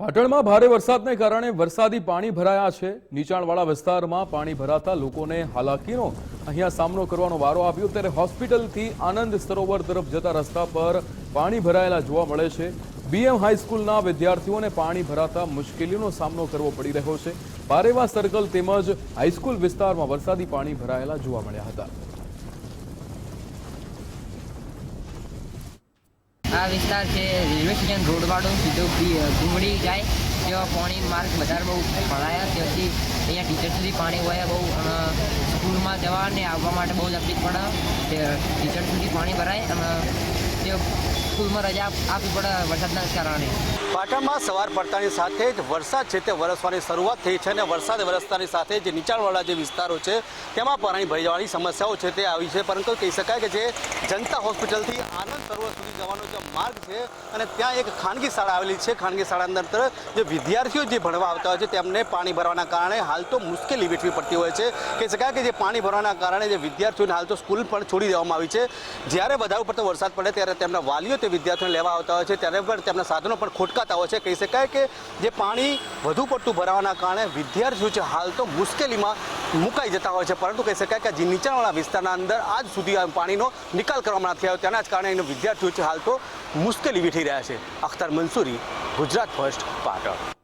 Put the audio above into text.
પાટણમાં ભારે વરસાદને કારણે વરસાદી પાણી ભરાયા છે। નીચાણવાળા વિસ્તારમાં પાણી ભરાતા લોકોને હાલાકીનો અહીંયા સામનો કરવાનો વારો આવ્યો, ત્યારે હોસ્પિટલથી આનંદ સરોવર તરફ જતા રસ્તા પર પાણી ભરાયેલા જોવા મળે છે। બીએમ હાઈસ્કૂલના વિદ્યાર્થીઓને પાણી ભરાતા મુશ્કેલીનો સામનો કરવો પડી રહ્યો છે। બારેવા સર્કલ તેમજ હાઈસ્કૂલ વિસ્તારમાં વરસાદી પાણી ભરાયેલા જોવા મળ્યા હતા। આ વિસ્તાર છે રેલવે સ્ટેશન રોડવાળો સીધો ડુંગળી જાય ત્યાં પાણી માર્ગ બધા બહુ ભરાયા, ત્યાંથી અહીંયા ટીચર સુધી પાણી વહ્યા બહુ, અને સ્કૂલમાં જવા ને આવવા માટે બહુ તકલીફ પડે, ટીચર સુધી પાણી ભરાય અને તે સ્કૂલમાં રજા આપવી પડે વરસાદના કારણે। પાટણમાં સવાર પડતાની સાથે જ વરસાદ છે તે વરસવાની શરૂઆત થઈ છે અને વરસાદ વરસતાની સાથે જે નીચાણવાળા જે વિસ્તારો છે તેમાં પાણી ભરી જવાની સમસ્યાઓ છે તે આવી છે, પરંતુ કહી શકાય કે જે જનતા હોસ્પિટલથી આનંદ સરોવર સુધી જવાનો જે માર્ગ છે અને ત્યાં એક ખાનગી શાળા આવેલી છે। ખાનગી શાળાની અંદર જે વિદ્યાર્થીઓ જે ભણવા આવતા હોય છે તેમને પાણી ભરવાના કારણે હાલ તો મુશ્કેલી વેઠવી પડતી હોય છે। કહી શકાય કે જે પાણી ભરવાના કારણે જે વિદ્યાર્થીઓને હાલ તો સ્કૂલ પણ છોડી દેવામાં આવી છે। જ્યારે વધારે પડતો વરસાદ પડે ત્યારે તેમના વાલીઓ તે વિદ્યાર્થીઓને લેવા આવતા હોય છે, ત્યારે પણ તેમના સાધનો પણ ખોટકાતા હોય છે। કહી શકાય કે જે પાણી વધુ પડતું ભરાવાના કારણે વિદ્યાર્થીઓ છે હાલ તો મુશ્કેલીમાં મુકાઈ જતા હોય છે, પરંતુ કહી શકાય કે જે નીચાણવાળા વિસ્તારના અંદર આજ સુધી પાણીનો નિકાલ કરવામાં નથી આવ્યો, તેના જ કારણે વિદ્યાર્થીઓ છે હાલ તો મુશ્કેલી વેઠી રહ્યા છે। અખ્તર મંસૂરી, ગુજરાત ફર્સ્ટ, પાટણ।